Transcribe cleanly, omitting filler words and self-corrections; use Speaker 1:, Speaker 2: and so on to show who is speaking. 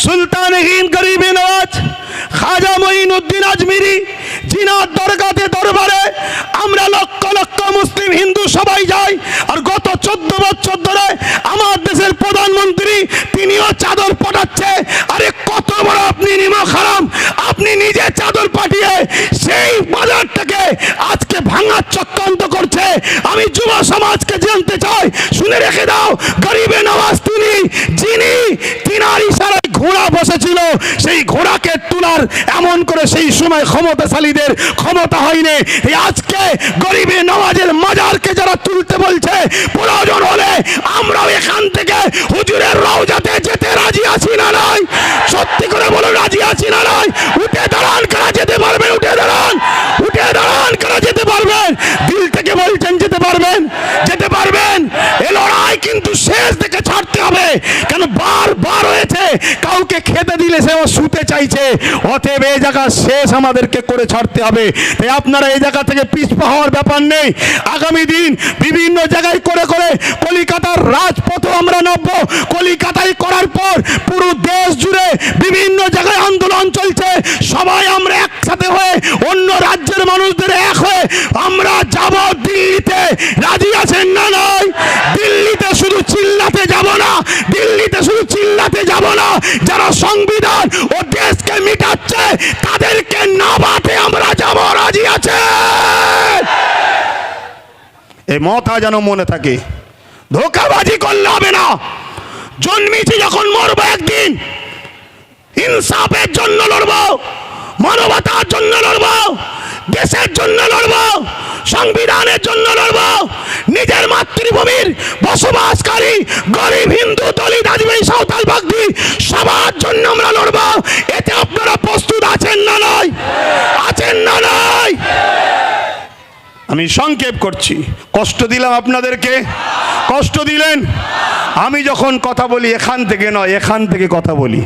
Speaker 1: সুলতান হিন্দ গরিবে নওয়াজ খাজা মঈনুদ্দিন আজমিরি জিনার দরগাতে দরবারে আমরা লক্ষ লক্ষ মুসলিম হিন্দু সবাই যাই। আর গত 14 বছর ধরে আমার দেশের প্রধানমন্ত্রী তিনিও চাদর পাঠাচ্ছে। আরে কত বড় আপনি নিমক হারাম, আপনি নিজে চাদর পাঠিয়ে সেই বাজারটাকে আজকে ভাঙার চক্রান্ত করছে। আমি যুব সমাজকে জানতে চাই, শুনে রেখে দাও, গরিবে নওয়াজ তিনি যিনি তিনার ইশারায় ঘোড়া বসেছিল, সেই ঘোড়াকে তোলার এমন করে সেই সময় ক্ষমতাশালীদের ক্ষমতা হয়নি। আজকে গরিবে নওয়াজের মাজারকে যারা তুলতে বলছে, প্রয়োজন হলে আমরাও এখান থেকে হুজুরের রওজাতে যেতে রাজি আছি না নয়? সত্যি করে বলো, রাজি আছি না নয়? উঠে দাঁড়ান, কারা যেতে পারবেন? উঠে দাঁড়ান, উঠে দাঁড়ান, কারা যেতে পারবেন? দিল থেকে বলছেন যেতে পারবেন, যেতে পারবেন। এ লড়াই কিন্তু শেষ থেকে ছাড়তে হবে, কেন বারবার হয়েছে কাউকে খেতে দিলে সে শুতে চাইছে। অতএব এই জায়গা শেষ আমাদেরকে করে ছাড়তে হবে। তাই আপনারা এই জায়গা থেকে পিছপা হওয়ার ব্যাপার নেই। আগামী দিন বিভিন্ন জায়গায় করে করে কলিকাতার রাজপথও আমরা নামবো। কলিকাতায় করার পর পুরো দেশ জুড়ে বিভিন্ন জায়গায় আন্দোলন চলছে। সবাই আমরা একসাথে হয়ে অন্য রাজ্যের মানুষদের এক হয়ে আমরা যাব দিল্লিতে। রাজি আছেন না নয়? দিল্লিতে শুধু চিল্লাতে যাব না, দিল্লিতে শুধু চিল্লাতে যাব না, যারা সংবিধান ও দেশকে মিটাচ্ছে তাদেরকে নামাতে আমরা যাব। রাজি আছে? এই মতা যেন মনে থাকে, ধোঁকাবাজি করলে হবে না। জন্মেছি যখন মরবো একদিন, ইনসাফের জন্য লড়বো, মানবতার জন্য লড়বো, দেশের জন্য লড়বো, সংবিধানের জন্য লড়বো। নিজের মাতৃভূমির বসবাসকারী গরিব হিন্দু, দলিত, আদিবাসী, সাঁওতাল, বাগদি সবার জন্য আমরা লড়বো। এতে আপনারা প্রস্তুত আছেন না নয়? আছেন না নয়? আমি সংক্ষেপ করছি, কষ্ট দিলাম আপনাদেরকে, কষ্ট দিলেন। আমি যখন কথা বলি এখান থেকে নয়, এখান থেকে কথা বলি।